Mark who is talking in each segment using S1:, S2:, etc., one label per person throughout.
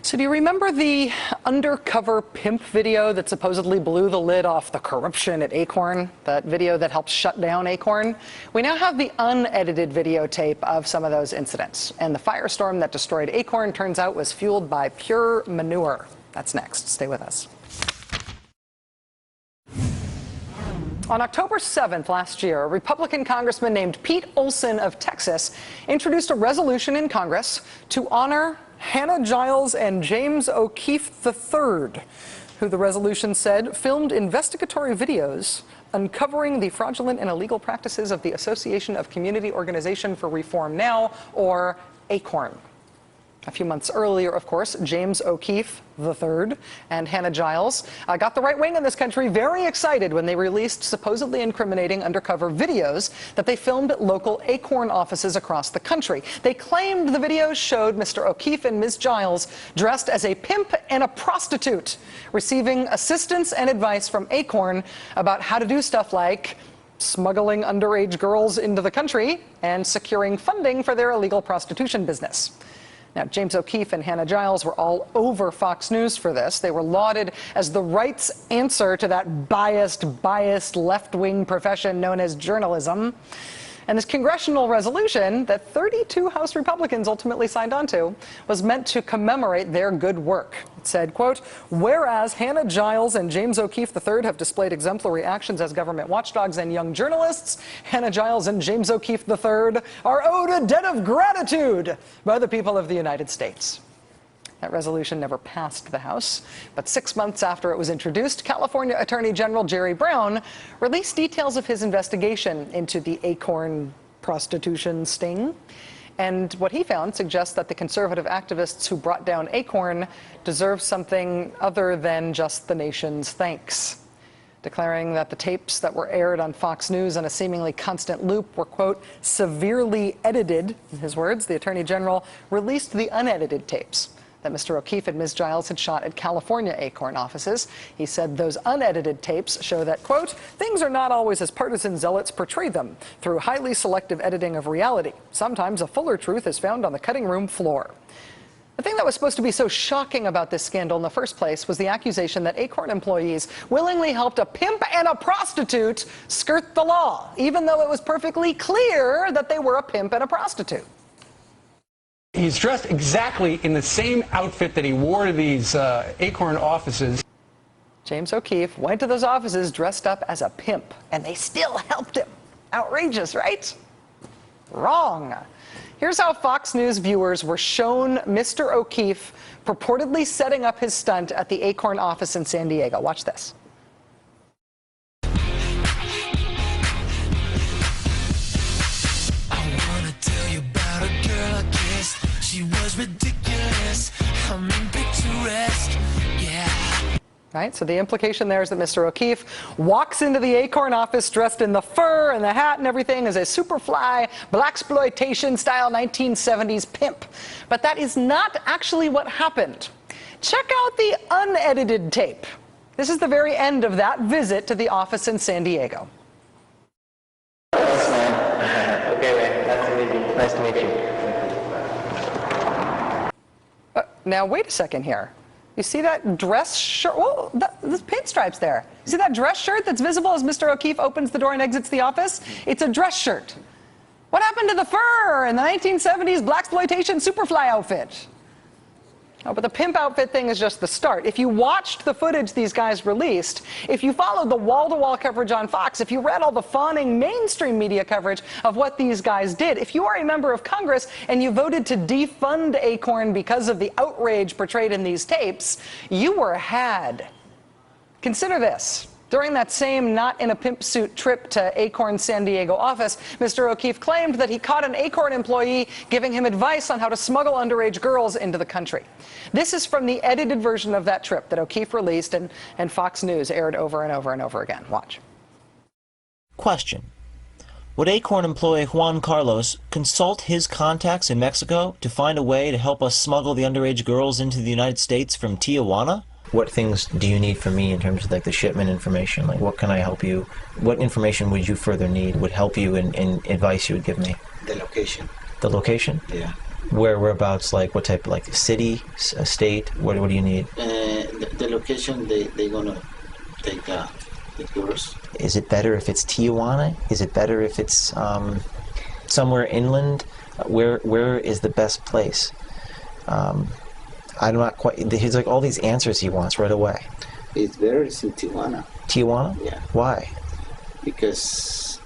S1: So do you remember the undercover pimp video that supposedly blew the lid off the corruption at Acorn? That video that helped shut down Acorn? We now have the unedited videotape of some of those incidents. And the firestorm that destroyed Acorn turns out was fueled by pure manure. That's next. Stay with us. On October 7th last year, a Republican congressman named Pete Olson of Texas introduced a resolution in Congress to honor Hannah Giles and James O'Keefe III, who the resolution said filmed investigatory videos uncovering the fraudulent and illegal practices of the Association of Community Organization for Reform Now, or Acorn. A few months earlier, of course, James O'Keefe III and Hannah Giles got the right wing in this country very excited when they released supposedly incriminating undercover videos that they filmed at local Acorn offices across the country. They claimed the videos showed Mr. O'Keefe and Ms. Giles dressed as a pimp and a prostitute, receiving assistance and advice from Acorn about how to do stuff like smuggling underage girls into the country and securing funding for their illegal prostitution business. Now, James O'Keefe and Hannah Giles were all over Fox News for this. They were lauded as the right's answer to that biased left-wing profession known as journalism. And this congressional resolution that 32 House Republicans ultimately signed onto was meant to commemorate their good work. It said, quote, "Whereas Hannah Giles and James O'Keefe III have displayed exemplary actions as government watchdogs and young journalists, Hannah Giles and James O'Keefe III are owed a debt of gratitude by the people of the United States." That resolution never passed the House, but 6 months after it was introduced, California Attorney General Jerry Brown released details of his investigation into the Acorn prostitution sting. And what he found suggests that the conservative activists who brought down Acorn deserve something other than just the nation's thanks, declaring that the tapes that were aired on Fox News on a seemingly constant loop were, quote, "severely edited." In his words, the Attorney General released the unedited tapes that Mr. O'Keefe and Ms. Giles had shot at California Acorn offices. He said those unedited tapes show that, quote, "things are not always as partisan zealots portray them through highly selective editing of reality. Sometimes a fuller truth is found on the cutting room floor." The thing that was supposed to be so shocking about this scandal in the first place was the accusation that Acorn employees willingly helped a pimp and a prostitute skirt the law, even though it was perfectly clear that they were a pimp and a prostitute.
S2: He's dressed exactly in the same outfit that he wore to these Acorn offices.
S1: James O'Keefe went to those offices dressed up as a pimp, and they still helped him. Outrageous, right? Wrong. Here's how Fox News viewers were shown Mr. O'Keefe purportedly setting up his stunt at the Acorn office in San Diego. Watch this.
S3: She was ridiculous. I'm picturesque. Yeah.
S1: Right, so the implication there is that Mr. O'Keefe walks into the Acorn office dressed in the fur and the hat and everything as a superfly, blaxploitation style 1970s pimp. But that is not actually what happened. Check out the unedited tape. This is the very end of that visit to the office in San Diego.
S4: Yes, ma'am. Okay, man. Nice to meet you. Nice to meet you.
S1: Now, wait a second here. You see that dress shirt? Well, the pinstripes there. You see that dress shirt that's visible as Mr. O'Keefe opens the door and exits the office? It's a dress shirt. What happened to the fur and the 1970s blaxploitation superfly outfit? Oh, but the pimp outfit thing is just the start. If you watched the footage these guys released, if you followed the wall-to-wall coverage on Fox, if you read all the fawning mainstream media coverage of what these guys did, if you are a member of Congress and you voted to defund Acorn because of the outrage portrayed in these tapes, you were had. Consider this. During that same not-in-a-pimp-suit trip to Acorn's San Diego office, Mr. O'Keefe claimed that he caught an Acorn employee giving him advice on how to smuggle underage girls into the country. This is from the edited version of that trip that O'Keefe released and Fox News aired over and over and over again. Watch.
S5: Question. Would Acorn employee Juan Carlos consult his contacts in Mexico to find a way to help us smuggle the underage girls into the United States from Tijuana? What things do you need from me in terms of like the shipment information? Like what can I help you? What information would you further need, would help you in advice you would give me?
S6: The location.
S5: The location?
S6: Yeah.
S5: Whereabouts? Like what type? Like city, state? What do you need?
S6: The location they gonna take the girls.
S5: Is it better if it's Tijuana? Is it better if it's somewhere inland? Where is the best place? I'm not quite. He's like all these answers he wants right away.
S6: It's better in Tijuana.
S5: Tijuana?
S6: Yeah.
S5: Why?
S6: Because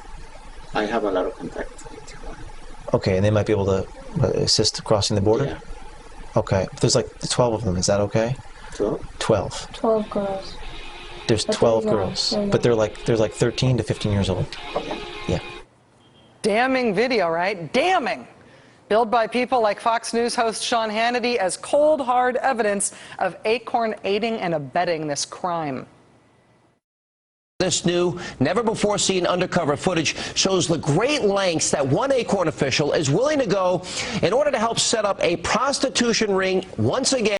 S6: I have a lot of contacts in Tijuana.
S5: Okay, and they might be able to assist crossing the border?
S6: Yeah.
S5: Okay. If there's like 12 of them, is that okay?
S6: 12?
S5: 12.
S7: 12 girls.
S5: There's
S7: But
S5: 12
S7: they're young,
S5: girls,
S7: they're
S5: but they're like 13 to 15 years old. Yeah.
S1: Damning video, right? Damning. Billed by people like Fox News host Sean Hannity as cold, hard evidence of Acorn aiding and abetting this crime.
S8: This new, never-before-seen undercover footage shows the great lengths that one Acorn official is willing to go in order to help set up a prostitution ring once again.